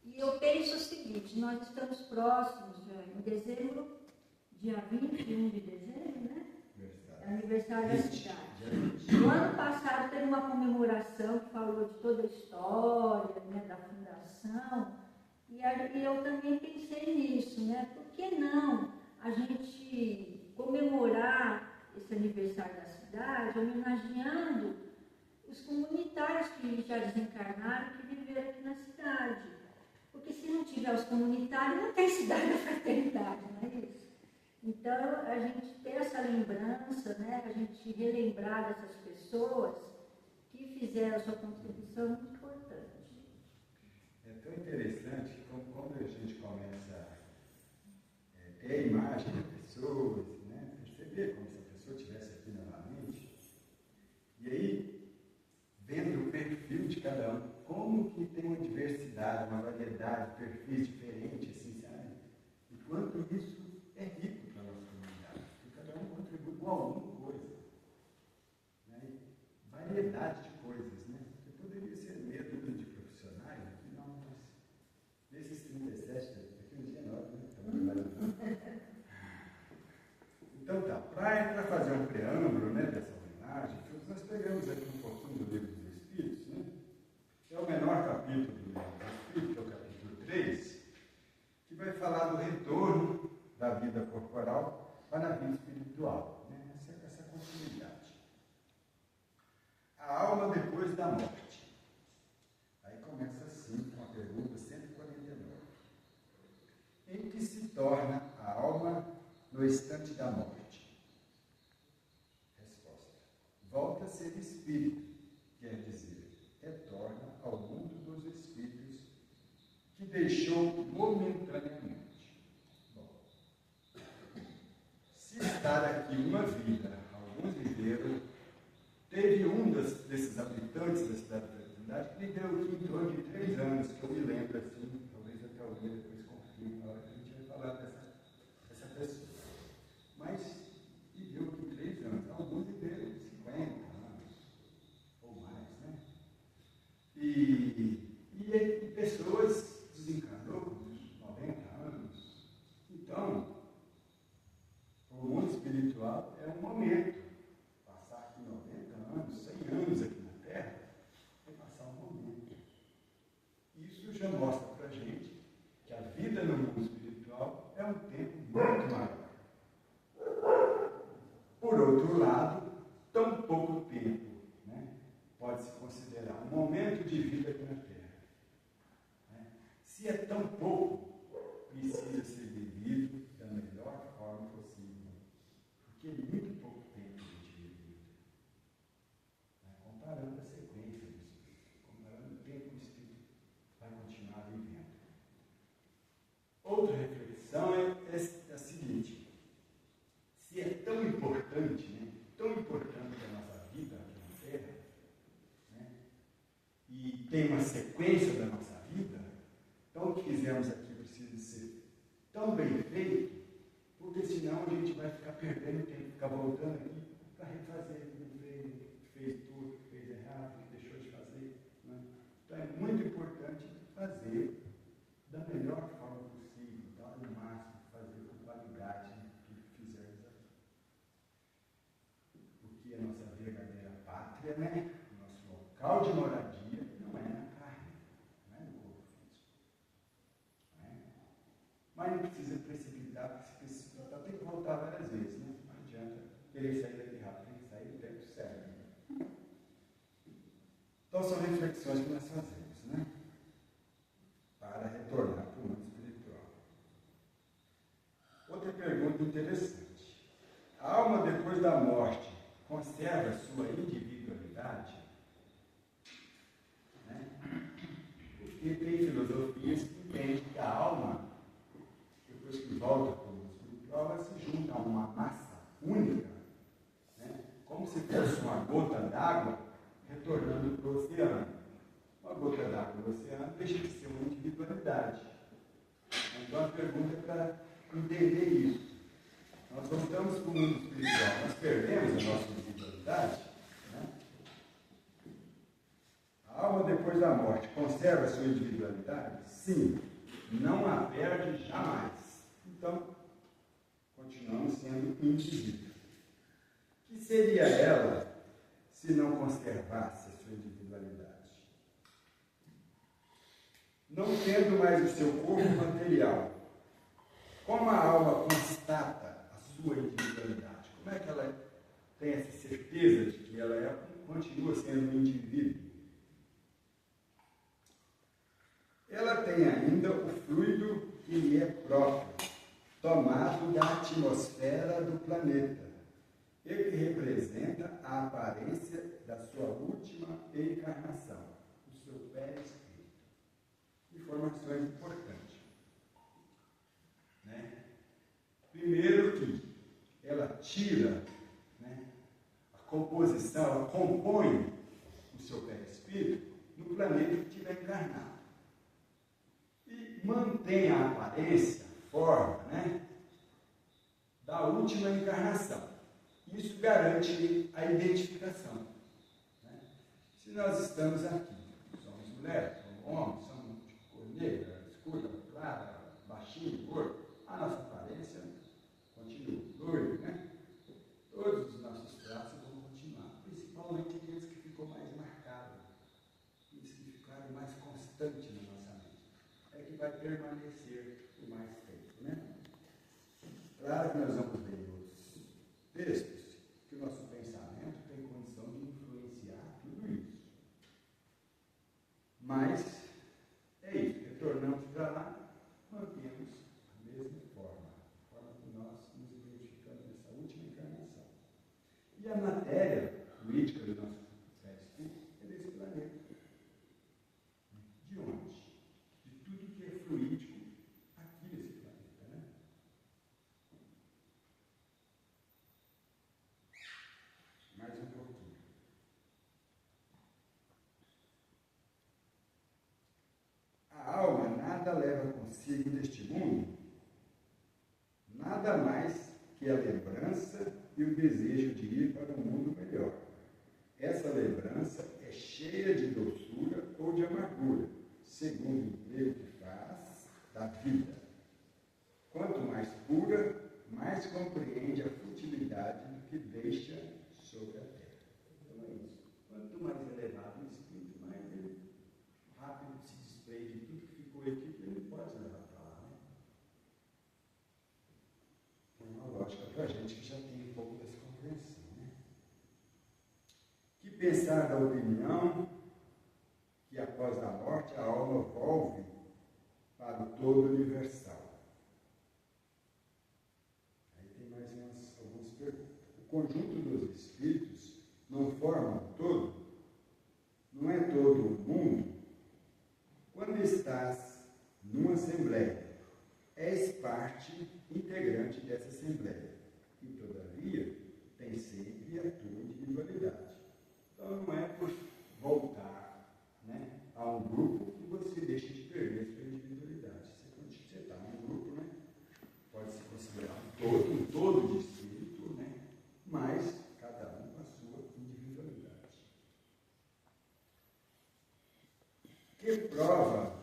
E eu penso o seguinte, nós estamos próximos, em dezembro, dia 21 de dezembro, né? Aniversário da cidade. No ano passado teve uma comemoração que falou de toda a história, né, da fundação, e eu também pensei nisso, né? Por que não a gente comemorar esse aniversário da cidade, homenageando os comunitários que já desencarnaram, que viveram aqui na cidade? Porque se não tiver os comunitários, não tem cidade da fraternidade, não é isso? Então, a gente ter essa lembrança, né, a gente relembrar dessas pessoas que fizeram a sua contribuição é muito importante. É tão interessante que quando a gente começa a ter a imagem das pessoas, né, você vê como se a pessoa estivesse aqui novamente, e aí, vendo o perfil de cada um, como que tem uma diversidade, uma variedade, perfis diferentes, assim, sabe? E quanto isso é rico. Contribui com alguma coisa, né? Variedade de coisas, né? Que poderia ser meia dúzia de profissionais aqui, não, mas desses 37, aqui no dia 9, né? Então tá, para fazer um preâmbulo, né, dessa homenagem, nós pegamos aqui um pouquinho do Livro dos Espíritos, né? É o menor capítulo do Livro dos Espíritos, que é o capítulo 3, que vai falar do retorno da vida corporal para a vida espiritual, né? Essa continuidade. A alma depois da morte. Aí começa assim com a pergunta 149. Em que se torna a alma no instante da morte? Resposta. Volta a ser espírito, quer dizer, retorna ao mundo dos espíritos que deixou momentaneamente. Estar aqui uma vida, alguns viveram, teve um desses habitantes da cidade da fraternidade que viveu aqui em torno de 3 anos, que eu me lembro assim, talvez até alguém depois confirme na hora que a gente vai falar dessa pessoa. Mas viveu aqui 3 anos, alguns viveram 50 anos, ou mais, né? E pessoas desencarnou com 90 anos. Então, o mundo espiritual é um momento. Passar aqui 90 anos, 100 anos aqui na Terra, é passar um momento. Isso já mostra para a gente que a vida no mundo espiritual é um tempo muito maior. Por outro lado, tão pouco tempo, né, pode-se considerar um momento de vida aqui na Terra. Né? Se é tão pouco, precisa ser vivido da melhor forma possível. Porque é muito pouco tempo que a gente vive. Né? Comparando a sequência do Espírito, comparando o tempo que o Espírito vai continuar vivendo. Outra reflexão é a seguinte: se é tão importante, né, tão importante a nossa vida aqui na Terra, né, e tem uma sequência da nossa vida, então o que fizemos aqui precisa ser tão bem feito, porque senão a gente vai ficar perdendo tempo, ficar voltando aqui para refazer o que fez tudo, o que fez errado, o que deixou de fazer. Né? Então é muito importante fazer da melhor forma possível, dar o máximo, fazer com qualidade o que fizermos aqui. Porque a nossa verdadeira pátria, né? O nosso local de moradia não é na carne, não é no corpo físico. Não é? Mas não precisa precipitar, porque se precipitar tem que voltar várias vezes, né? Não adianta querer sair daqui rápido, tem que sair do tempo certo. Então são reflexões que nós fazemos, né? Para retornar para o mundo espiritual. Outra pergunta interessante. A alma depois da morte conserva sua individualidade? Né? Porque tem filosofias que entendem que a alma, depois que volta para o mundo espiritual, ela se junta a uma massa única, né? Como se fosse uma gota d'água retornando para o oceano. Uma gota d'água no oceano deixa de ser uma individualidade. Então a pergunta é para entender isso. Nós voltamos para o mundo espiritual, nós perdemos a nossa individualidade, né? A A alma depois da morte conserva a sua individualidade? Sim, não a perde jamais. Então, continuamos sendo indivíduos. O que seria ela se não conservasse a sua individualidade? Não tendo mais o seu corpo material, como a alma constata a sua individualidade? Como é que ela tem essa certeza de que ela continua sendo um indivíduo? Ela tem ainda o fluido que lhe é próprio, tomado da atmosfera do planeta, e que representa a aparência da sua última encarnação, o seu perispírito. Informações importantes. Né? Primeiro que ela tira, né, a composição, ela compõe o seu perispírito no planeta que estiver encarnado. E mantém a aparência, a forma, né, da última encarnação. Isso garante a identificação. Né? Se nós estamos aqui, somos mulheres, somos homens, somos de cor negra, escura, clara, baixinho, gordo, a nossa aparência continua. Loiro, né? Todos os nossos traços vão continuar, principalmente aqueles que ficou mais marcados, aqueles que ficaram mais constantes na nossa mente. É que vai permanecer o mais tempo, né? Claro que nós vamos ver em outros textos que o nosso pensamento tem condição de influenciar tudo isso. Mas é isso, retornamos para lá, mantemos a mesma forma, a forma que nós nos identificamos nessa última encarnação. E a matéria fluídica do nosso perispírito é desse planeta. De onde? De tudo que é fluídico aqui nesse planeta, né? Mais um pouquinho. A alma nada leva consigo deste mundo, nada mais que a lembrança e o desejo de ir para um mundo melhor. Essa lembrança é cheia de doçura ou de amargura, segundo o emprego que faz da vida. Quanto mais pura, mais compreende a futilidade do que deixa sobre a terra. Então é isso. Quanto mais elevado o espírito, mais ele rápido se desprende de tudo que ficou aqui, que ele pode levar para lá. Né? É uma lógica para a gente que já tem um pouco dessa compreensão. Né? Que pensar da opinião que após a morte a alma volve para o todo universal? Aí tem mais algumas perguntas. O conjunto dos espíritos não forma um todo? Não é todo o mundo? Quando estás numa assembleia, és parte integrante dessa assembleia e, todavia, tem sempre a tua individualidade. Então, não é por voltar, né, a um grupo que você deixa de perder a sua individualidade. Você está num grupo, né, pode se considerar um todo de espírito, né, mas cada um com a sua individualidade. Que prova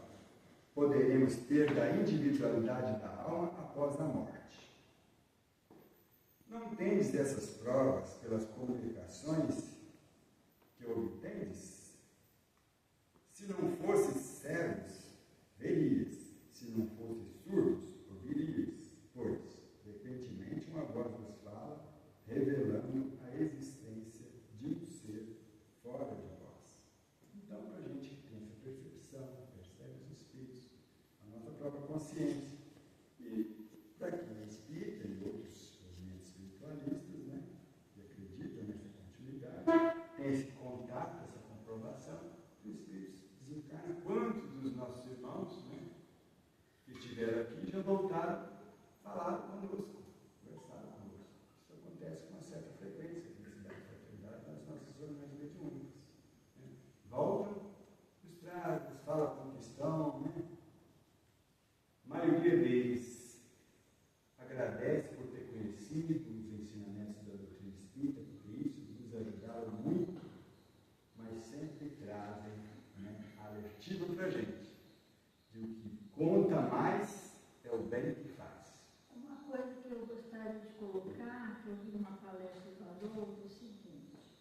poderemos ter da individualidade da alma após a morte? Não tendes dessas provas pelas comunicações que obtendes? Se não fosses cegos, verias. Se não fosses surdos, ouvirias. Pois, repentemente, uma voz vos fala, revelando a existência de um ser fora de vós. Então, para a gente que tem essa percepção, percebe os espíritos, a nossa própria consciência. E para quem é espírita e outros movimentos espiritualistas, né, que acreditam nessa continuidade, tem esse contato, essa comprovação, que os espíritos desencarnam. Quantos dos nossos irmãos, né, que estiveram aqui já voltaram, falaram conosco, conversaram conosco. Isso acontece com uma certa frequência aqui na cidade de Fraternidade, nas nossas reuniões mediúnicas. Né? Voltam frustrados, falam como estão, né? A maioria deles agradece por ter conhecido os ensinamentos da doutrina espírita, porque isso nos ajudaram muito, mas sempre trazem que eu vi uma palestra do Haroldo, o seguinte,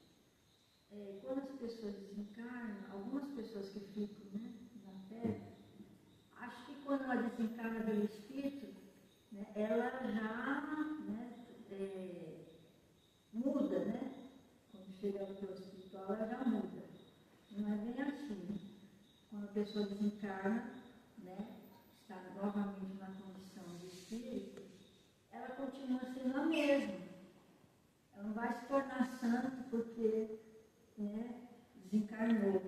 quando as pessoas desencarnam, algumas pessoas que ficam, né, na Terra, acho que quando ela desencarna pelo espírito, né, ela já, né, muda, né? Quando chega ao plano espiritual, ela já muda. Não é bem assim. Quando a pessoa desencarna, né, está novamente na condição de espírito, ela continua sendo a mesma. Ela não vai se tornar santo porque, né, desencarnou.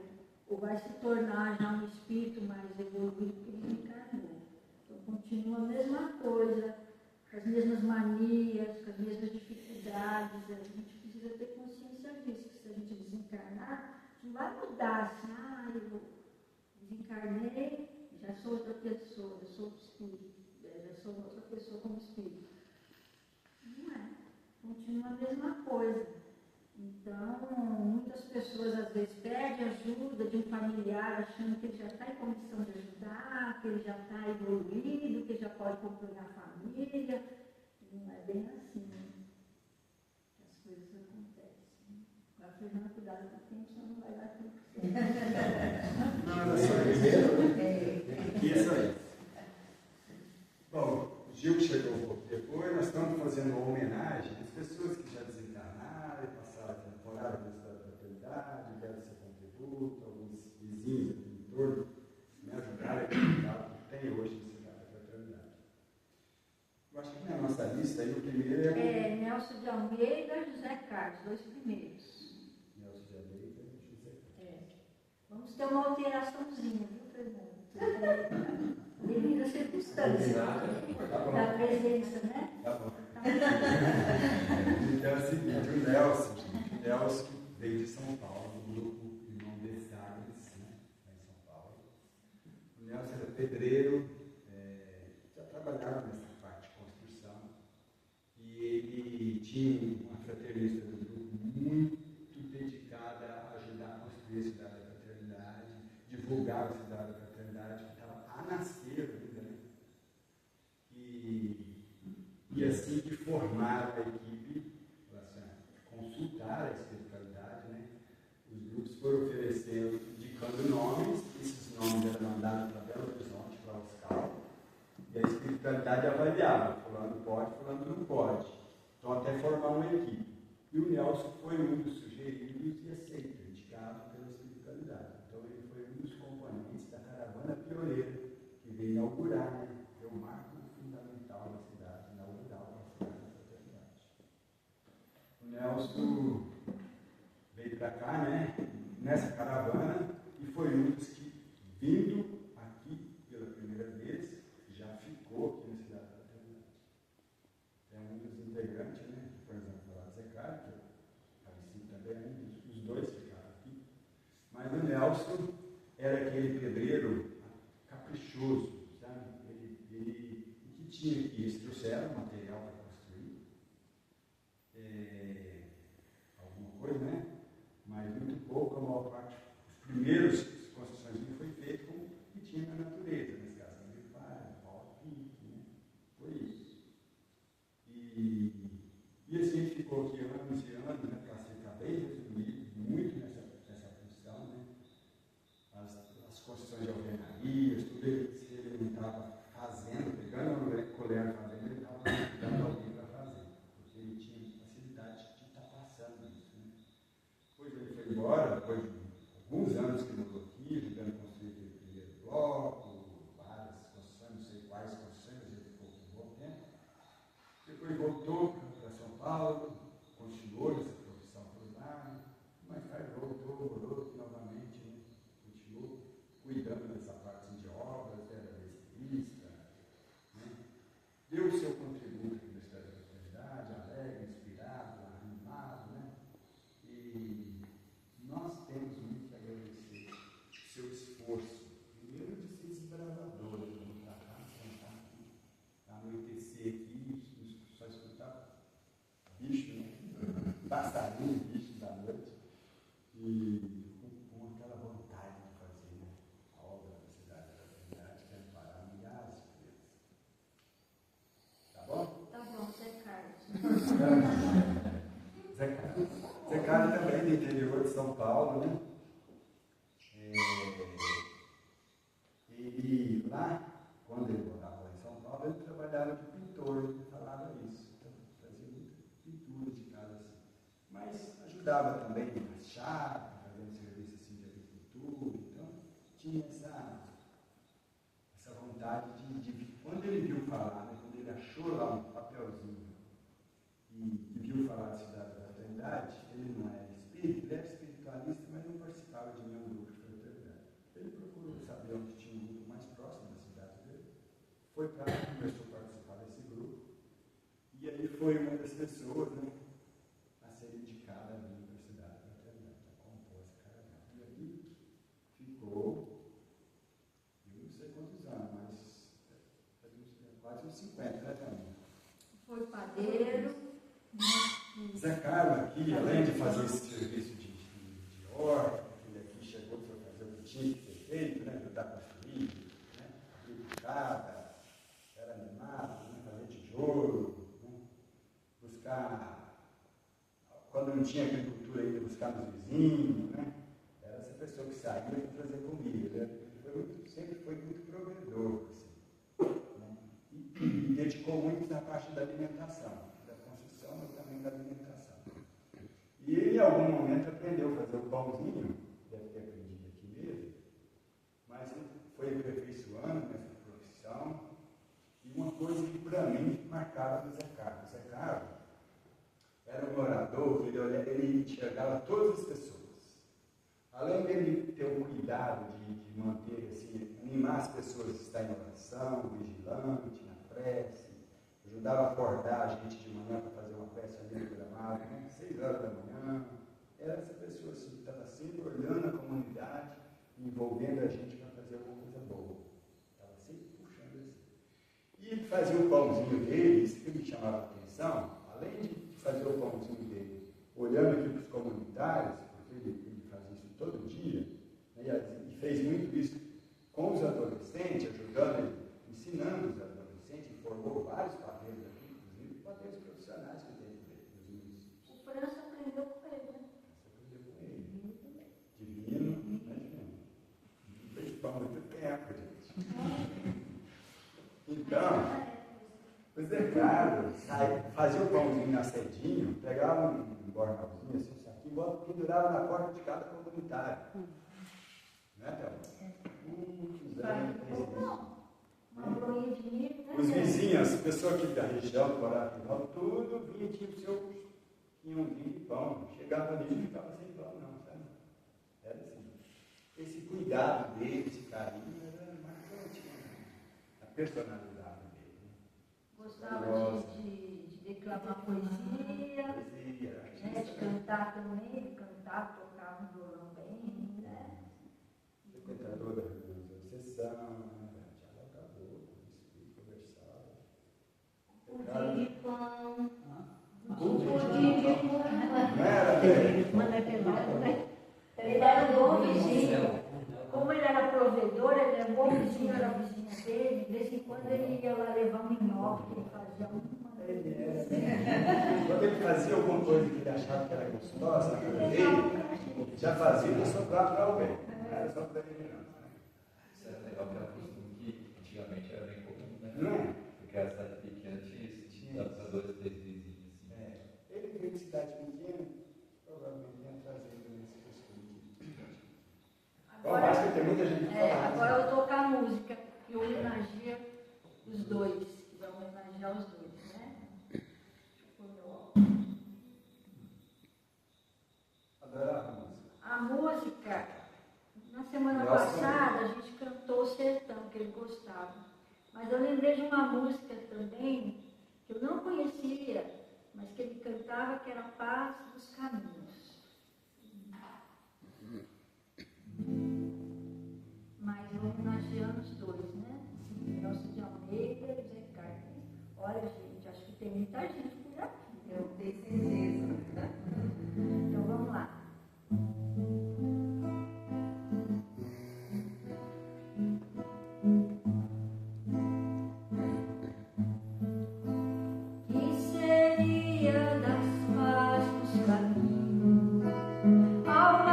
Ou vai se tornar já um espírito mais evoluído que desencarnou. Então continua a mesma coisa, com as mesmas manias, com as mesmas dificuldades. A gente precisa ter consciência disso, que se a gente desencarnar, não vai mudar assim, eu desencarnei, já sou outra pessoa, eu sou espírito, já sou outra pessoa como espírito. Não é. Continua a mesma coisa. Então, muitas pessoas às vezes pedem ajuda de um familiar achando que ele já está em condição de ajudar, que ele já está evoluído, que ele já pode acompanhar a família. Não é bem assim, né? As coisas acontecem. Agora, Fernanda, cuidado com o tempo, senão não vai dar tempo. Não, era só isso. Isso aí. Bom, o Gil chegou um pouco depois, nós estamos fazendo uma homenagem às pessoas que já desencarnaram e passaram a temporada da fraternidade, deram seu contributo, alguns vizinhos aqui em torno me ajudaram a acreditar o que tem hoje na cidade da fraternidade. Eu acho que na nossa lista aí o primeiro é Nelson de Almeida e José Carlos, dois primeiros. Nelson de Almeida e José Carlos. Vamos ter uma alteraçãozinha, viu, Fernando? Devido à circunstância da presença, né? Tá bom. Então é o seguinte, o Nelson veio de São Paulo, do grupo Irmão de Sagres, né? Lá em São Paulo. O Nelson era pedreiro, já trabalhava nessa parte de construção, e ele tinha uma fraternista do grupo muito dedicada a ajudar a construir a cidade da fraternidade, divulgar a cidade da fraternidade, que estava a nascer ainda, né? E assim que formaram a equipe, consultar a espiritualidade, né? Os grupos foram oferecendo, indicando nomes, esses nomes eram mandados para Belo Horizonte, para Oscar, e a espiritualidade avaliava, fulano pode, fulano não pode. Então até formar uma equipe. E o Nelson foi um dos sugeridos e aceito, indicado pela espiritualidade. Então ele foi um dos componentes da caravana pioneira, que veio inaugurar, né? Foi o marco fundamental da cidade, inaugural da cidade da fraternidade. O Nelson veio para cá, né? Nessa caravana, e foi um dos que, vindo aqui pela primeira vez, já ficou aqui na cidade da fraternidade. É um dos integrantes, né? Por exemplo, lá de Zé Carlos, que é parecido também, os dois ficaram aqui. Mas o Nelson era aquele pedreiro caprichoso, sabe? Ele que tinha aqui, eles trouxeram material para construir, alguma coisa, né? Mas muito pouco, a maior parte, os primeiros construções que foi feito com o que tinha na natureza, nesse caso, de pau, pique, né? Foi isso. E assim a gente ficou aqui anos e anos, né? Para ficar bem resumido, muito nessa função, né? As construções de alvenarias, tudo ele não estava fazendo, pegando o colher fazendo, ele estava dando alguém para fazer, porque ele tinha facilidade de estar passando isso, né? Depois ele foi embora, depois de alguns anos que mudou de São Paulo, né? E lá, quando ele morava lá em São Paulo, ele trabalhava de pintor, ele falava isso. Então, fazia muita pintura de casa assim. Mas ajudava também na chácara, fazendo serviço assim de agricultura. Então, tinha essa vontade de quando ele viu falar, né, quando ele achou lá um papelzinho e viu falar da cidade da fraternidade, ele não era espírita, ele era espiritualista, mas não participava de nenhum grupo de fraternidade. Ele procurou saber onde tinha um grupo mais próximo da cidade dele, foi para lá, começou a participar desse grupo, e aí foi uma das pessoas, né, a ser indicada a vir para a cidade da fraternidade, a compor essa caravana. E aí ficou, eu não sei quantos anos, mas quase uns 50, né, também. Foi padeiro. Zé Carlos aqui, além de fazer esse serviço de horta, ele aqui chegou para fazer o que tinha que ser feito, né, ajudar a construir, né, abrir casa, era animado, né, fazer tijolo, né, buscar, quando não tinha agricultura ainda, buscar nos vizinhos, né, era essa pessoa que saía para trazer comida, né, sempre foi muito provedor, assim, né, e dedicou muito na parte da alimentação. Mas também da alimentação. E ele, em algum momento, aprendeu a fazer o pãozinho, deve ter aprendido aqui mesmo, mas ele foi aperfeiçoando nessa profissão. E uma coisa que, para mim, marcava o Zé Carlos. O Zé Carlos era um orador que ele enxergava todas as pessoas. Além dele ter o cuidado de manter, assim, animar as pessoas a estar em oração, vigilante, na prece, ajudava a acordar a gente de manhã para fazer uma prece ali no gramado, né? 6 horas da manhã. Era essa pessoa assim, que estava sempre olhando a comunidade, envolvendo a gente para fazer alguma coisa boa. Estava sempre puxando assim. E ele fazia o pãozinho dele, isso que me chamava a atenção, além de fazer o pãozinho dele, olhando aqui para os comunitários, porque ele fazia isso todo dia, né? E fez muito isso com os adolescentes, ajudando ele, ensinando os adolescentes, formou vários padeiros aqui, inclusive padeiros profissionais que tem nos municípios. O França aprendeu com ele, né? Aprendeu com ele. Divino, né, divino? Não fez pão muito tempo, gente. Então, o Zé Carlos fazia o pãozinho na cedinho, pegava um bornalzinho, assim, um saquinho, pendurava na porta de cada comunitário. Né, Thelma? Muitos anos, os vizinhos, as pessoas aqui da região, do Pará, tudo vinha, tinha o seu quinhãozinho de pão. Chegava ali e não ficava sem pão, não, sabe? Era assim. Esse cuidado dele, esse carinho, era marcante, né? A personalidade dele. Né? Gostava de declamar poesia, né? De cantar também, ele cantava, tocava um violão bem, né? Frequentador da reunião de obsessão, pudim de pão. Pudim de pão. Ele era um bom vizinho. Como ele era provedor, ele era um bom vizinho, era a vizinha dele. De vez em quando ele ia lá levar um minhoca, ele fazia uma. Quando ele fazia alguma coisa que ele achava que era gostosa, ele já fazia no seu prato para alguém. Era só para ele, não. Isso é legal, que era um costume que antigamente era bem comum, né? Não é? Porque a cidade pequena tinha os 2, 3 vizinhos. Assim. Ele veio de cidade pequena, provavelmente ia trazendo esse costume. Agora, acho que tem muita gente que fala. Agora eu vou tocar música que homenageia os dois, que vai homenagear os dois, né? Adorava a música. A música, na semana passada, a gente cantou o Sertão, que ele gostava. Mas eu lembrei de uma música também, que eu não conhecia, mas que ele cantava, que era Paz dos Caminhos. Mas homenageando os dois, né? Nelson de Almeida e Zé Carlos. Olha, gente, acho que tem muita gente por aqui. Eu tenho certeza. Então vamos lá. Que seria das paz dos caminhos ao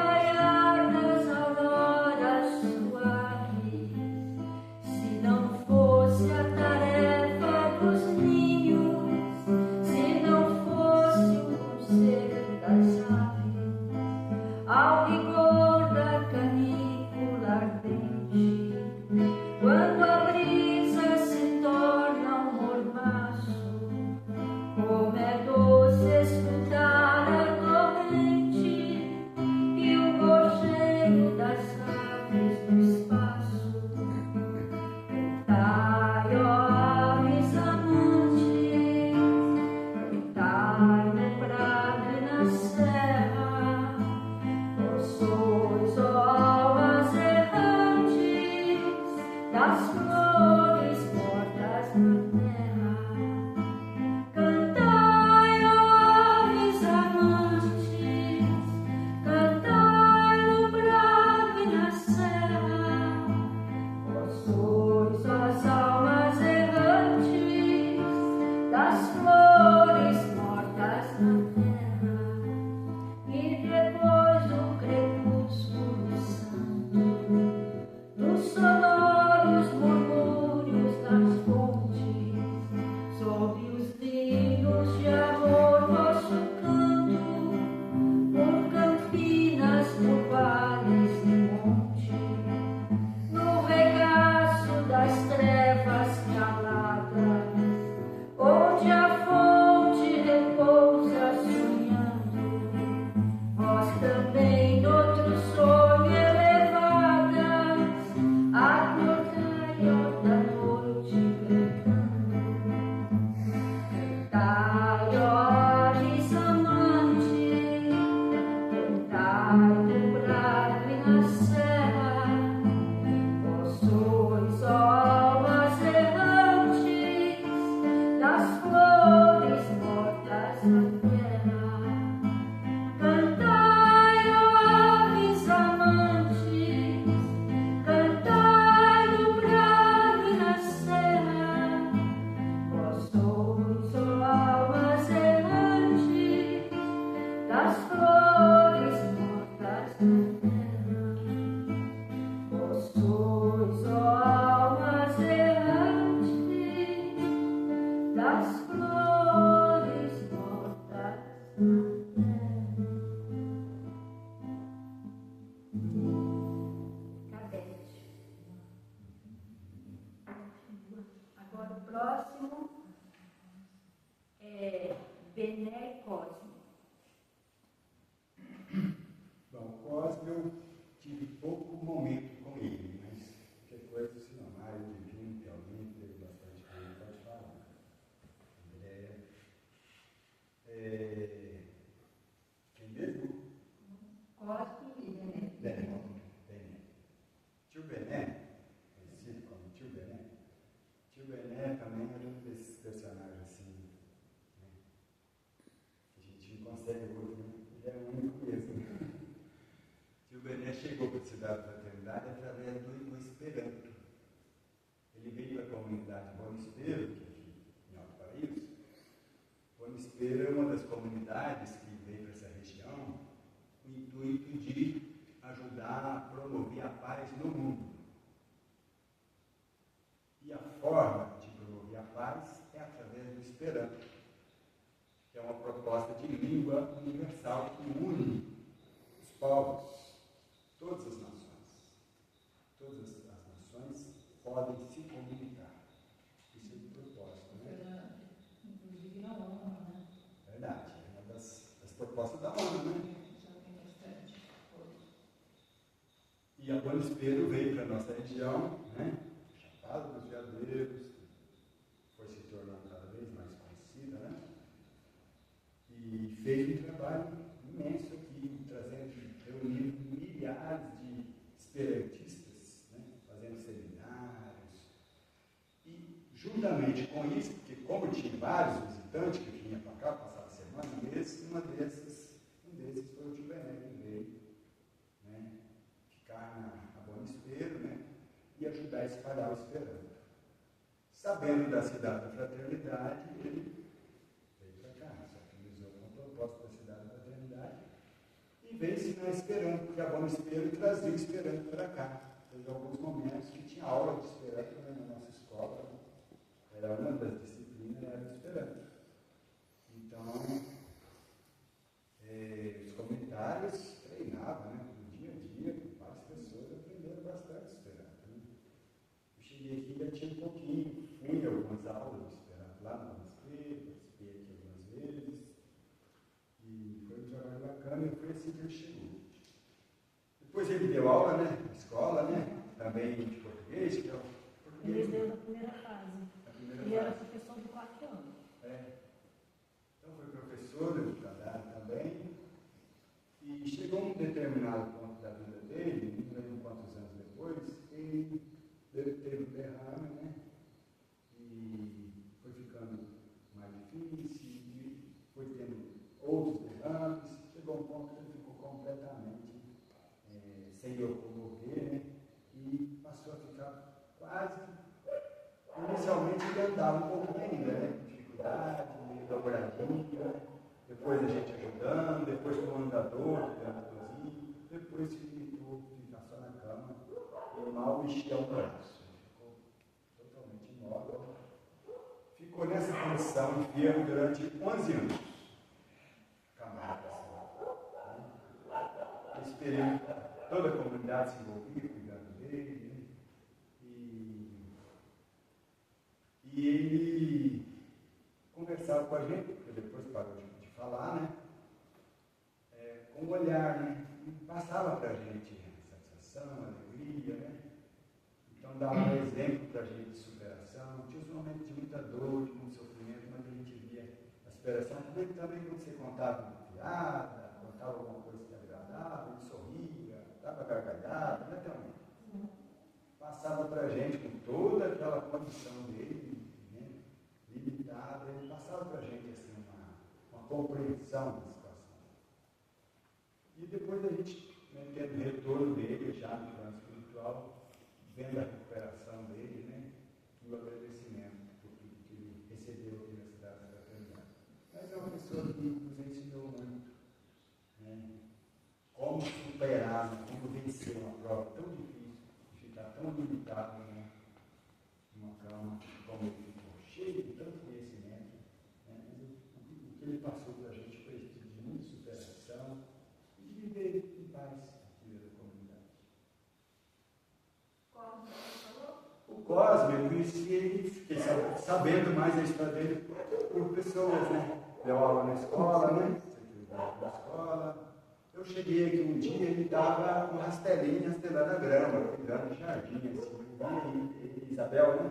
próximo é Bené e Cosme. Bom, o Cosme eu tive pouco momento com ele, mas qualquer coisa, se não, Mário, Divino, Piauí, teve bastante coisa, pode falar. Quem mesmo? Cosme e Bené. Bené. Tio Bené, conhecido como Tio Bené. Tio Bené também era um desses personagens assim, né? Que a gente não consegue outro, né? Ele é o único mesmo. Tio Bené chegou para a cidade da Fraternidade através do Esperanto. Ele veio para a comunidade Bom Espero, que é aqui em Alto Paraíso. Bom Espero é uma das comunidades que veio para essa região com o intuito de ajudar a promover a paz no mundo. E a forma de promover a paz é através do Esperanto, que é uma proposta de língua universal que une os povos, todas as nações. Todas as nações podem se comunicar. Isso é o propósito, né? Inclusive na ONU, né? Verdade, é uma das propostas da ONU, né? E a Bom Espero veio para a nossa região, né? Chapada dos Veadeiros, foi se tornando cada vez mais conhecida, né? E fez um trabalho imenso aqui, reunindo milhares de esperantistas, né? Fazendo seminários. E, juntamente com isso, porque como tinha vários visitantes que vinham para cá, passava a semana, um desses foi o Tio Bené que veio, né? Na Bom Espero, né? E ajudar a espalhar o Esperanto. Sabendo da cidade da Fraternidade, ele veio para cá, se afinizou com o propósito da cidade da Fraternidade e veio ensinar Esperanto, porque a Bom Espero trazia o Esperanto para cá. Teve alguns momentos que tinha aula de Esperanto, né, na nossa escola, né? Era uma das disciplinas, era o Esperanto. Então, os comunitários treinavam, né? Já tinha um pouquinho, fui a algumas aulas de Esperanto lá no Espírito, participei aqui algumas vezes, e foi um trabalho bacana, e foi assim que ele chegou. Depois ele deu aula, né, na escola, né, também de português, que é o português. Ele deu na primeira fase. Ele era professor de 4 anos. Então foi professor do trabalho também, e chegou um determinado ponto da vida dele, não lembro quantos anos depois, ele teve um derrame, né? E foi ficando mais difícil, e foi tendo outros derrames, chegou um ponto que ele ficou completamente sem locomover, né? E passou a ficar quase. Inicialmente ele andava um pouquinho ainda, né? Com dificuldade, meio dobradinho, depois a gente ajudando, depois com o andador, depois se limitou a ficar só na cama. Mal mexia o braço, ficou totalmente imóvel. Ficou nessa condição enfermo durante 11 anos. Camarada, assim. Nesse período, toda a comunidade se envolvia cuidando dele, né? E ele conversava com a gente, porque depois parou de falar, né? Com um olhar, né? E passava para a gente satisfação, alegria, né? Então dava um exemplo para a gente de superação. Tinha os momentos de muita dor, de muito sofrimento, mas a gente via a superação. Também quando você contava uma piada, contava alguma coisa que agradava, ele sorria, dava gargalhada, né, também. Passava para a gente com toda aquela condição dele, né, limitada, ele passava para a gente assim, uma compreensão da situação. E depois a gente, né, tendo o retorno dele já no plano espiritual, vendo a recuperação dele, né, e o agradecimento por tudo que ele recebeu aqui na cidade da Fraternidade. Mas é uma pessoa que nos ensinou muito, né, como superar, como vencer uma prova tão difícil, de ficar tão limitado, né, numa cama, como ele ficou, cheio de tanto conhecimento, né, mas o que ele passou para a gente foi de muita superação e de viver em paz aqui na comunidade. O Cosme, eu conheci ele, fiquei sabendo mais a história dele por pessoas, né? Deu aula na escola, né? Na escola. Eu cheguei aqui um dia, ele estava com rastelinho, rastelando a grama, cuidando do jardim, assim. E Isabel, né?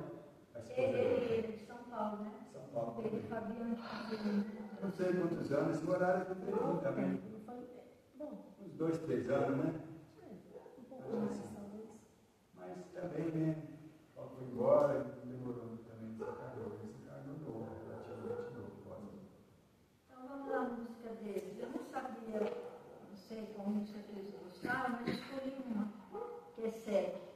Ele é de São Paulo, né? São Paulo. Ele Fabiano de Não sei quantos anos, esse horário que eu tenho também. Uns 2, 3 anos, né? Um pouco mais, talvez. Mas também, né? Ela foi embora, demorou também, desencarnou novo, relativamente novo. Então vamos lá, a música deles. Eu não sabia, não sei qual música que eles gostavam, mas escolhi uma, que é Segue.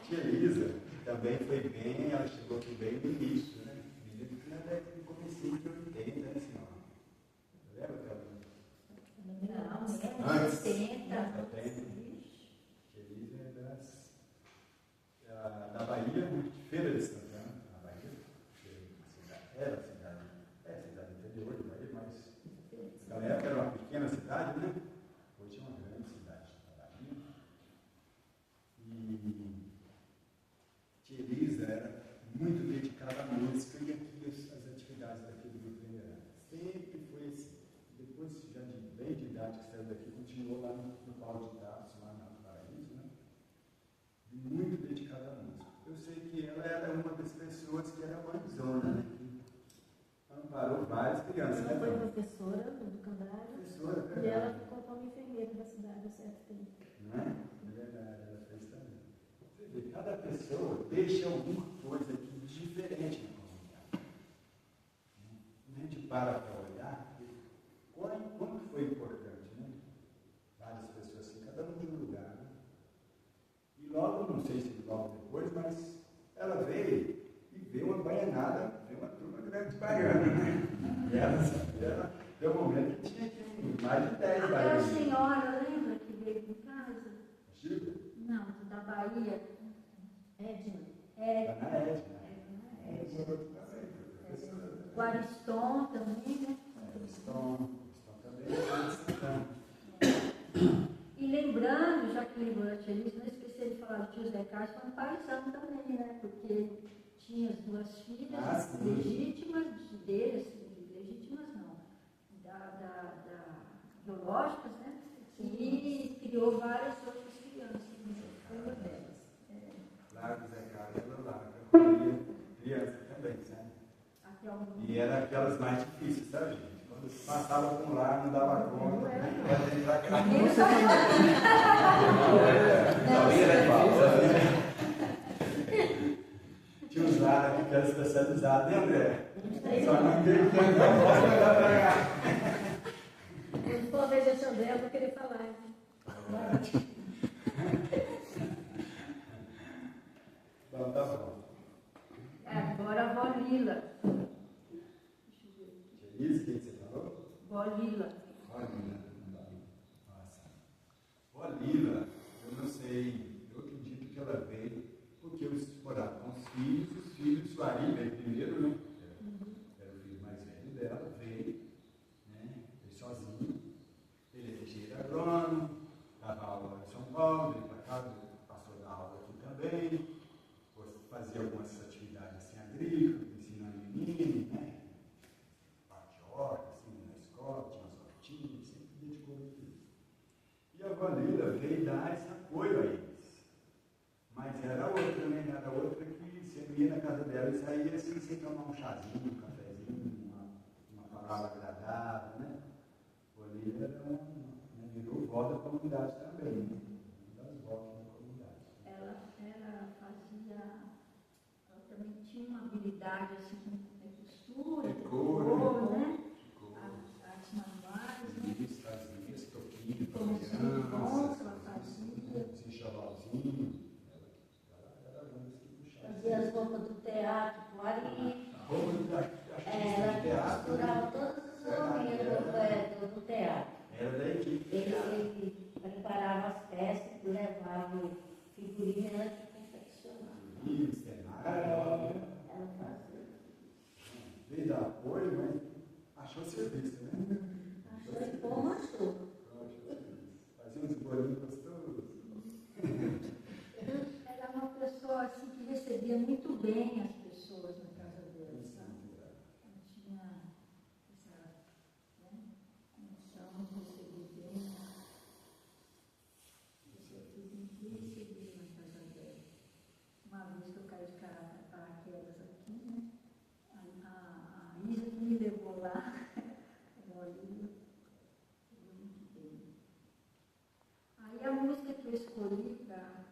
Tia Elisa também foi bem, ela chegou aqui bem no início, né? Me lembro que na década de comecinho de 80, né, senhora? Lembra que ela... Não, Antes. 70. Tia Elisa é da Bahia, de Feira de Santana, na Bahia. Era cidade interior de Bahia, mas naquela época era uma pequena cidade, né? Hoje é uma grande cidade da Bahia. E Tia Elisa era muito dedicada à música e aqui as atividades daqui do Grupo Venerando. Sempre foi assim. Depois, já bem de idade que saiu daqui, continuou lá no Paulo de Tarso, lá na Paraíso, né? E muito dedicada à música. Eu sei que ela era uma das pessoas que era mãezona, né? Que amparou várias crianças. Ela foi né? professora do Educandário Professora, e ela ficou como enfermeira da cidade há certo tempo. não é? É verdade, ela fez também. Você vê, cada pessoa deixa alguma coisa aqui diferente na comunidade. A gente para olhar, quanto foi importante, né? Várias pessoas assim, cada um de um lugar. Né? E logo, não sei se logo depois, mas ela veio e veio uma baianada, veio uma turma grande baiana, né? E ela deu um momento que tinha aqui mais de 10 Aquela baianos. senhora, lembra que veio em casa? Chico? Não, da Bahia. Edna. Dona Edna. O Ariston também, né? Estão também. E lembrando, já que lembrou a Tia Elisa, não esquecer de falar do tio Zé Carlos, foi um paizão também, né? Porque tinha as duas filhas legítimas dele, assim, legítimas não, biológicas, né? E criou várias outras crianças, foi uma delas. Largo Zé Carlos, ela larga. Criança também, sabe? Até o E era aquelas mais difíceis, sabe, gente? Quando passava por lá, não dava conta, era dentro da casa. Não, era especializado, né, André? 23 Só não anos. tem que andar, pode olhar para cá. Quando for ver a André, eu vou querer falar. Então, tá bom. Agora a vó Lila. Isso, quem você falou? Vó Lila. Nossa. Ó, Lila, eu não sei, eu acredito que ela veio porque os moravam com os filhos, Suari veio primeiro, né? Era o filho mais velho dela, veio, né? Veio sozinho. Ele é engenheiro agrônomo, dava aula em São Paulo, veio para cá, passou a dar aula aqui também, fazia algumas atividades assim, agrícolas, ensinando menino, né? Parte de horta, assim, na escola, tinha umas hortinhas, sempre dedicou muito isso. E a avó Lila veio dar esse apoio a eles. Mas era outra, né? Era outra que você ia na casa dela e saía assim, sem tomar um chazinho, um cafezinho, uma palavra agradável, né? A avó Lila era virou vó da comunidade também, né? Uma das vós da comunidade. Ela fazia, ela também tinha uma habilidade assim com costura, Decor, né? Ficou Artes manuais, né? isso, fazia esse toquinho, Como se encontra, ela fazia. esse enxovalzinho. Ela era uma das que puxava. Fazia as roupas do teatro, Clarim. A roupa da artista de teatro. Costurava todas as roupinhas do teatro. Era da equipe. Ele preparava as peças, levava figurinha, ela que confeccionava. Isso, cenário. Ela fazia. Veio dar apoio, mas achou serviço, né? Achou que bom, achou. Fazia uns bolinhos gostosos. Ela é uma pessoa assim que recebia muito bem as pessoas na casa dela, sabe? Ela tinha essa noção de receber bem. Recebia na casa dela. Uma vez que eu caí de paraquedas aqui, né? A Isa que me levou lá, muito bem. Aí a música que eu escolhi para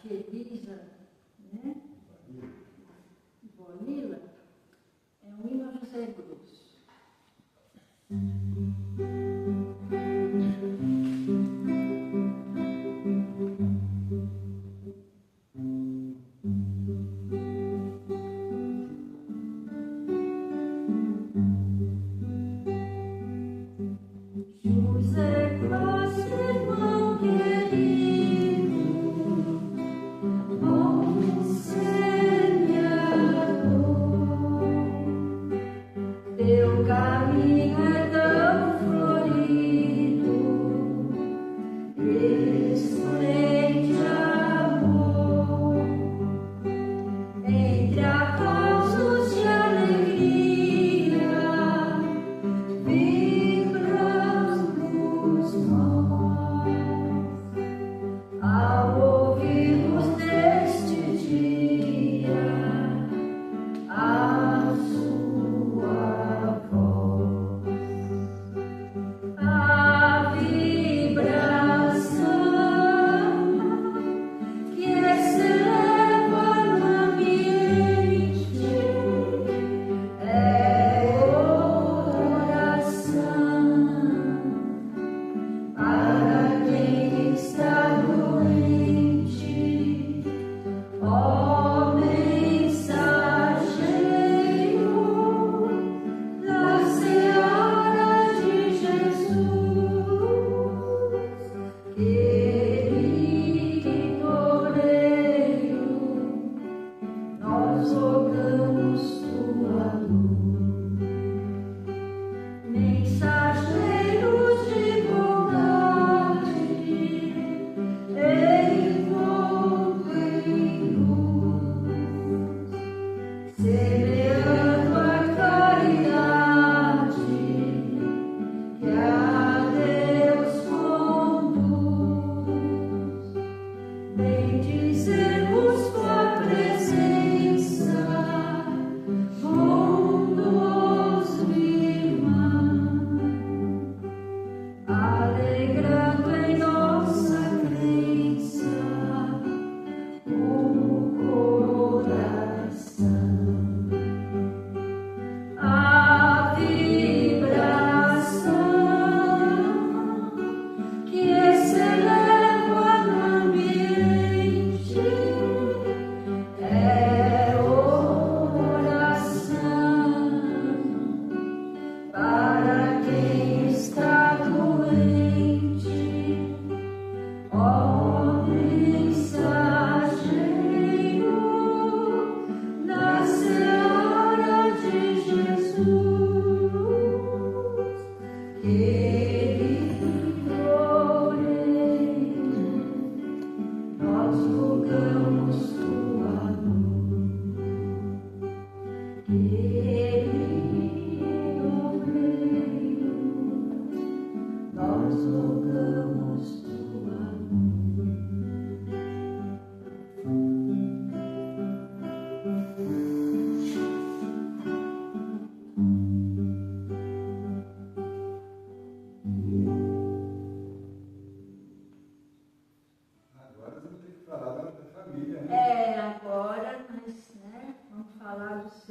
tia Elisa, né? E vó Lila, é um hino a José Grosso. José Grosso, irmão querido, bom semeador,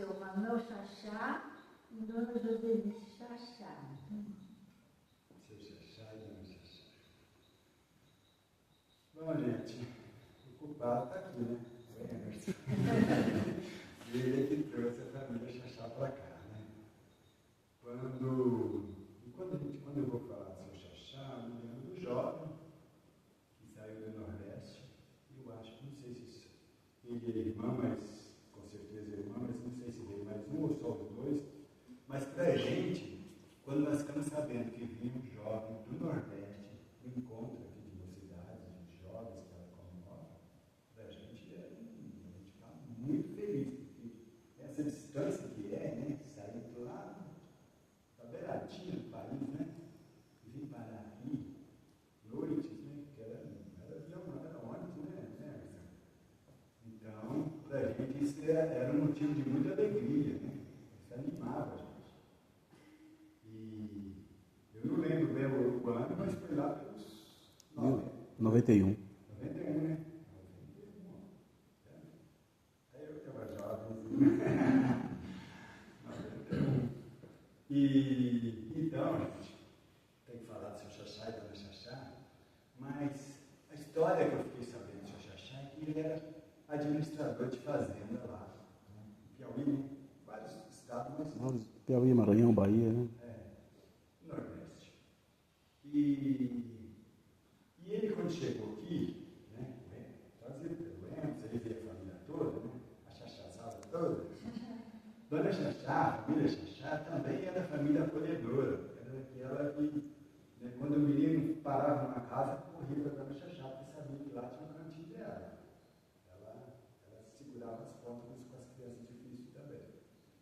seu Manuel Xaxá e Dona Joselice Xaxá. Seu Xaxá e Dona Xaxá. Bom, gente, o culpado está aqui, né? O Emerson. Ele que trouxe a família Xaxá para cá, né? Quando eu vou falar do seu Xaxá, eu me lembro do jovem que saiu do Nordeste. Eu acho, não sei se ele é irmão, mas com certeza é irmão, mas não sei se veio mais um ou só os dois. Mas para a gente, quando nós ficamos sabendo que vinha um jovem do Nordeste, um encontro aqui de mocidades, de jovens que ela comemora, para a gente está muito feliz, porque essa distância que é, né, sair do lado, da beiradinha do país, né, e vir parar aqui, noites, né, porque era ônibus, né? Então, para a gente isso era um motivo de muita alegria, né? Isso animava a gente. E eu não lembro bem o ano, mas foi lá pelos 91. 91, né? 91. Aí eu estava jovem. 91. E então, gente, tem que falar do seu Xaxá e da Dona Xaxá, mas a história que eu fiquei sabendo do seu Xaxá é que ele era administrador de fazenda lá, né? Em Piauí, né? Vários estados, mas Piauí, Maranhão, Bahia, né? Nordeste. E ele, quando chegou aqui, né, trazia o Emerson, ele e a família toda, né, a Xaxazada toda. Dona Xaxá, a família Xaxá, também era família acolhedora. Era aquela que, né, quando o menino parava numa casa, corria para a Dona Xaxá, porque sabia que lá tinha um cantinho dela. Ela segurava as pontas com as crianças difíceis também.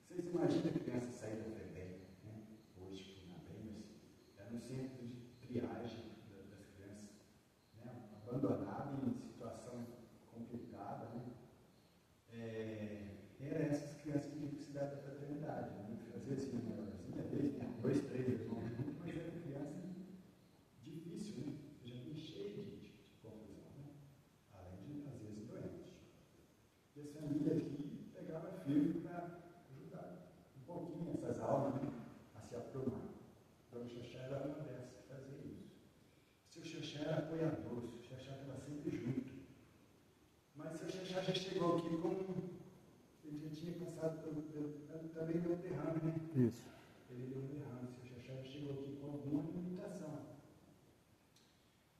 Vocês imaginam a criança sair da FEBEM, né? Hoje, na BEM, era um centro de triagem das crianças, né? Abandonadas em situação complicada, né? Eram essas crianças que tinham precisado da fraternidade, né? Às vezes tinha uma menorzinha, às vezes tinha 2, 3 irmãos juntos, mas era criança difícil, né? Já bem cheia de confusão, né? Além de, às vezes, doentes. E as famílias aqui pegavam firme para ajudar um pouquinho essas almas, né, a se aprumar. Então o Xaxá era uma dessas que fazia isso. O seu Xaxá era apoiador, o seu Xaxá estava sempre junto. Mas o seu Xaxá já chegou aqui como ele já tinha passado também deu um derrame, né? Isso. Ele deu um derrame, o seu Xaxá já chegou aqui com alguma limitação.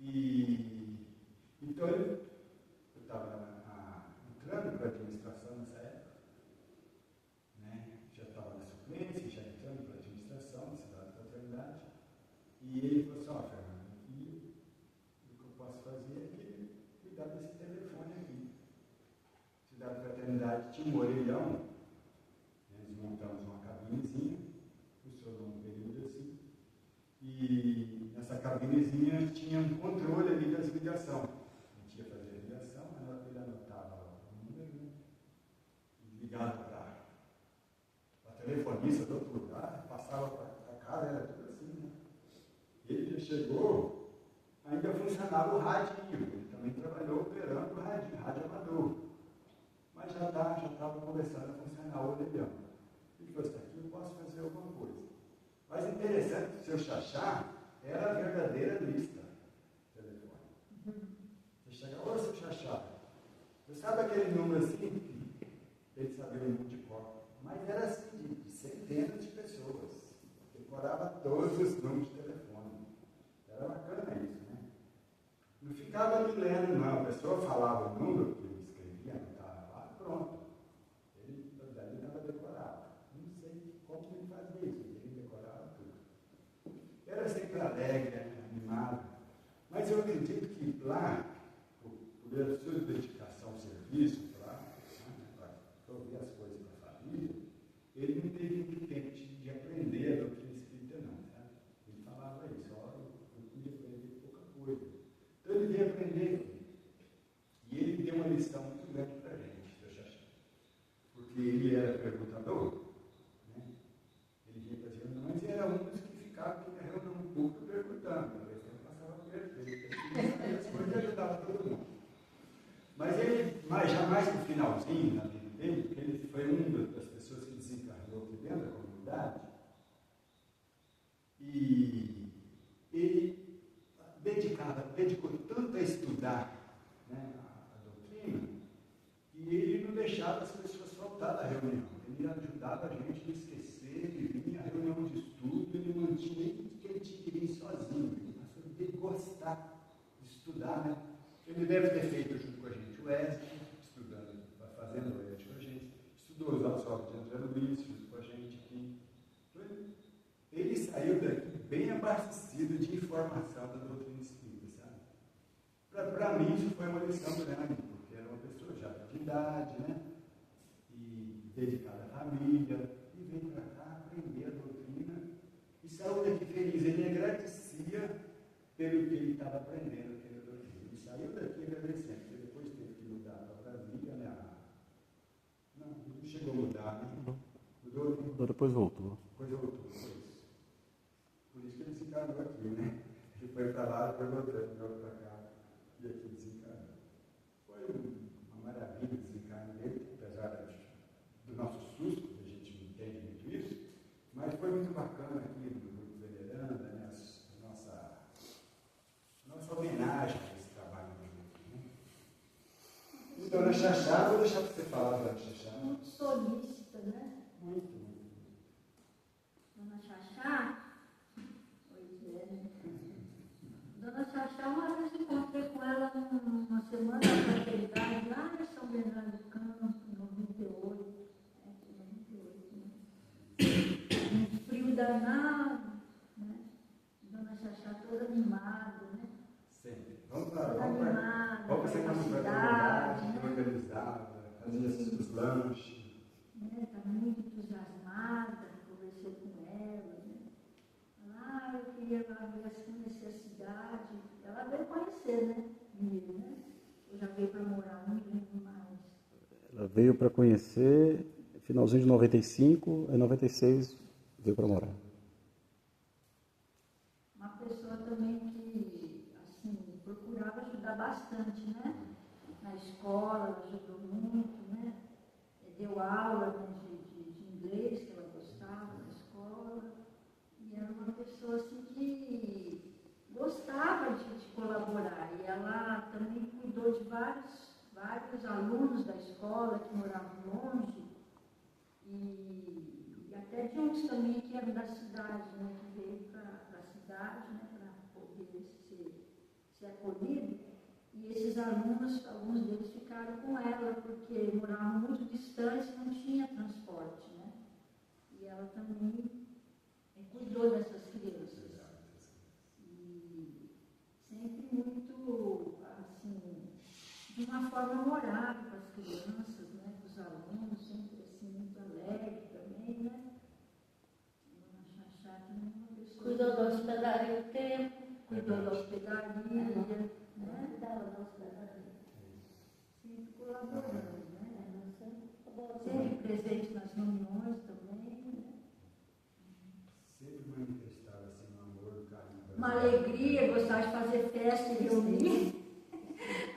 E então eu estava entrando para a administração nessa época, né? Já estava na suplência, já entrando para a administração, na cidade da fraternidade, e ele falou assim: ó, Fernando, aqui, o que eu posso fazer é que cuidar desse telefone aqui. A cidade da fraternidade tinha um orelhão, né? Nós montamos uma cabinezinha, funcionou um período assim, e nessa cabinezinha tinha um controle ali das ligações. A gente ia fazer a ligação, ele anotava o número, né? E ligava para a telefonista do outro lugar, passava para casa, era tudo assim, né? Ele já chegou, ainda funcionava o radinho, ele também trabalhou operando o radinho, rádio amador. Mas já estava começando a funcionar o orelhão. Ele falou assim: aqui eu posso fazer alguma coisa. Mas interessante que o seu Xaxá era a verdadeira lista de telefone. Você chega: ô seu Xaxá, você sabe aquele número assim? Ele sabia o número de cor, mas era assim, de centenas de pessoas. Decorava todos os números de telefone. Era bacana isso, né? Não ficava ali lendo, não. A pessoa falava o número que ele escrevia, anotava lá, pronto. Ele estava decorado. Não sei como ele fazia isso, ele decorava tudo. Era sempre alegre, animado. Mas eu acredito que lá, por a sua dedicação ao serviço, para prover as coisas para a família, ele não teve muito tempo de aprender a doutrina espírita, não, sabe? Ele falava isso: ó, eu pude aprender pouca coisa. Então ele veio aprender. E ele deu uma lição muito grande para a gente, seu Xaxá. Porque ele era perguntador, né? Ele vinha para as reuniões e era um dos que ficava na reunião pública perguntando. Talvez ele passava perfeito. Ele sabia as coisas e ajudava todo mundo. Mas ele, jamais no finalzinho, na vida dele, porque ele foi uma das pessoas que dedicou tanto a estudar, né, a doutrina, que ele não deixava as pessoas faltar da reunião. Ele ajudava a gente a não esquecer, ele vinha à reunião de estudo, ele não tinha nem que ele tinha que vir sozinho, mas ele dele gostar de estudar, né? Ele deve ter feito junto com a gente o ESC, estudando, fazendo o ESC com a gente, estudou os aulas de André Luiz, junto com a gente aqui. Ele saiu daqui bem abastecido de informação da doutrina espírita, sabe? Para mim isso foi uma lição grande, porque era uma pessoa já de idade, né? E dedicada à família, e veio para cá aprender a doutrina, e saiu daqui feliz. Ele agradecia pelo que ele estava aprendendo aqui na doutrina. Ele saiu daqui agradecendo, porque depois teve que mudar para Brasília, né? Não chegou a mudar, né? Mudou, Depois voltou. depois voltou. Por isso que ele desencarnou aqui, né? Ele foi para lá, depois voltou para cá, e aqui desencarnou. Foi uma maravilha o desencarno dele, apesar do nosso susto, que a gente não entende muito isso, mas foi muito bacana aqui no Grupo Veneranda, né? Nossa homenagem a esse trabalho dele. Né? E Dona Xaxá, vou deixar para você falar, Dona Xaxá. Muito solícita, né? Muito. Dona Xaxá, pois é, né? Dona Xaxá, uma vez encontrei com ela numa semana da fraternidade, lá em São Bernardo do Campo, em 98. 98, né? Um frio danado, né? Dona Xaxá toda animada, né? Sempre. Vamos para Toda a animada, cidade, né? organizada, fazia os lanches. Né? Estava muito entusiasmada, conversei com ela, né? Eu queria lá ver assim, necessidade. Ela veio conhecer, né? Primeiro, né? Eu já veio para morar, não me lembro mais. Ela veio para conhecer, finalzinho de 95, em 96 veio para morar. Uma pessoa também que, assim, procurava ajudar bastante, né? Na escola, ela ajudou muito, né? Deu aula, né, de inglês, que ela gostava na escola. E era uma pessoa assim que gostava de colaborar. E ela também cuidou de vários alunos da escola que moravam longe. E até de uns também que eram da cidade, né, que veio para a cidade, né, para poder ser acolhido. E esses alunos, alguns deles ficaram com ela, porque moravam muito distantes e não tinha transporte, né? E ela também cuidou dessas crianças. E sempre muito, assim, de uma forma amorável com as crianças, né? Com os alunos, sempre assim, muito alegre também, né? Dona Xaxá também é uma pessoa. Cuidou da hospedaria o tempo. Cuidou da hospedaria, né? Cuidava da hospedaria. Sempre colaborando, né? Sempre Sempre presente nas reuniões também, né? Sempre manifestava assim, um amor, um carinho. Uma alegria, gostava de fazer festa e reunir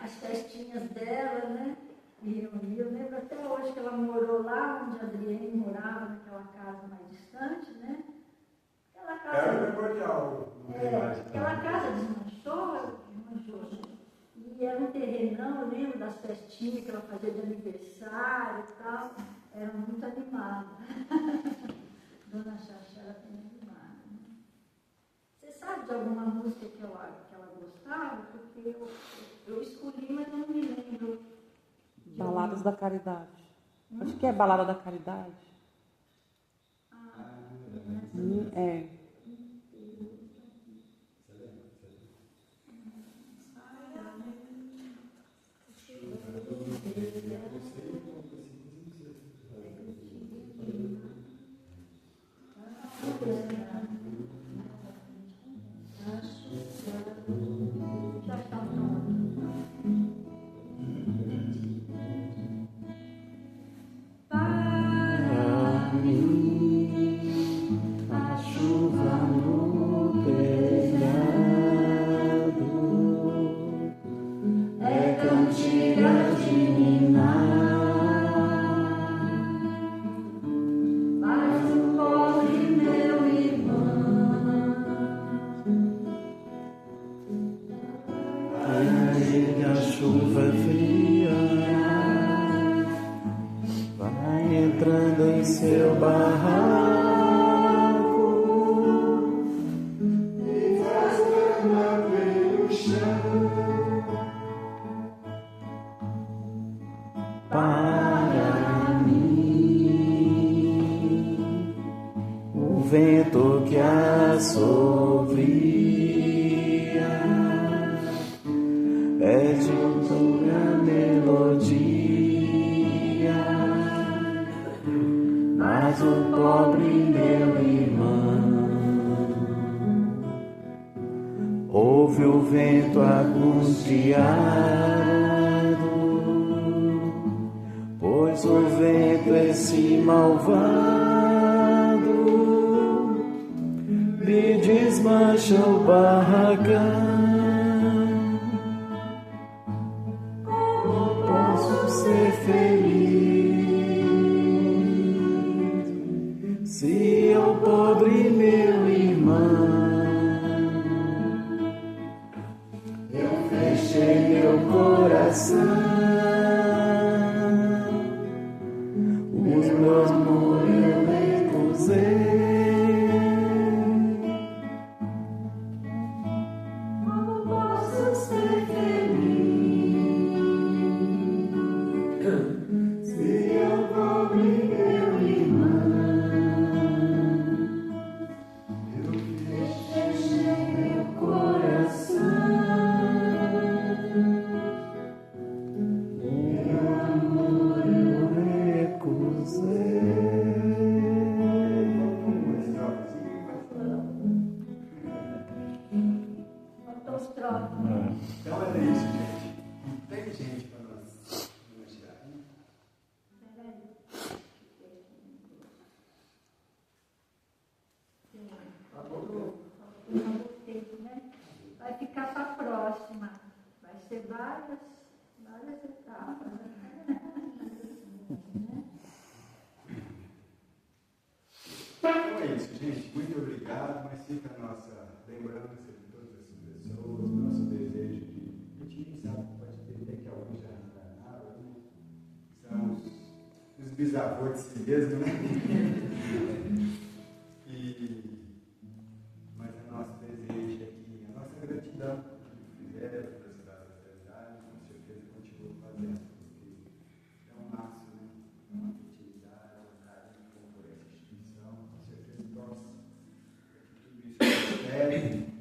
as festinhas dela, né? E reunir. Eu lembro até hoje que ela morou lá onde a Adriane morava, naquela casa mais distante, né? Aquela casa. Era memorial. Aquela casa desmanchou. E era um terrenão, eu lembro das festinhas que ela fazia de aniversário e tal. Era muito animada. Dona Xaxá era bem animada. Né? Você sabe de alguma música que ela gostava? Porque eu escolhi, mas eu não me lembro. Baladas da Caridade. Acho que é Balada da Caridade. É. Já está pronto. Para mim, A chuva chega a chuva fria, vai entrando em seu barraco. Para mim, o vento que assovia é de pura melodia, mas o pobre meu irmão ouve o vento angustiado. Pois o vento, esse malvado, me desmancha o barracão. Como posso ser feliz se eu, pobre meu irmão, eu fechei meu coração? Os meus muros eu recusei. Como posso ser feliz se eu, pobre meu irmão, eu fechei meu coração? Meu amor eu recusei. Faltou os trocos. Então era isso, gente. Não tem gente para nós tirar. Vai ficar para a próxima. Vai ser várias etapas. Então é isso, gente. Muito obrigado. Mas fica a nossa lembrança de todas essas pessoas, nosso desejo de. A gente não sabe, pode ter que alguns já encarnaram, né? São os bisavôs de si mesmo, né? Mas o nosso desejo é que a nossa gratidão por tudo que fizeram, por essa atividade, com certeza continua fazendo, porque é um laço, né? É uma afetividade, é um carinho por essa instituição, com certeza torce para que tudo isso prospere.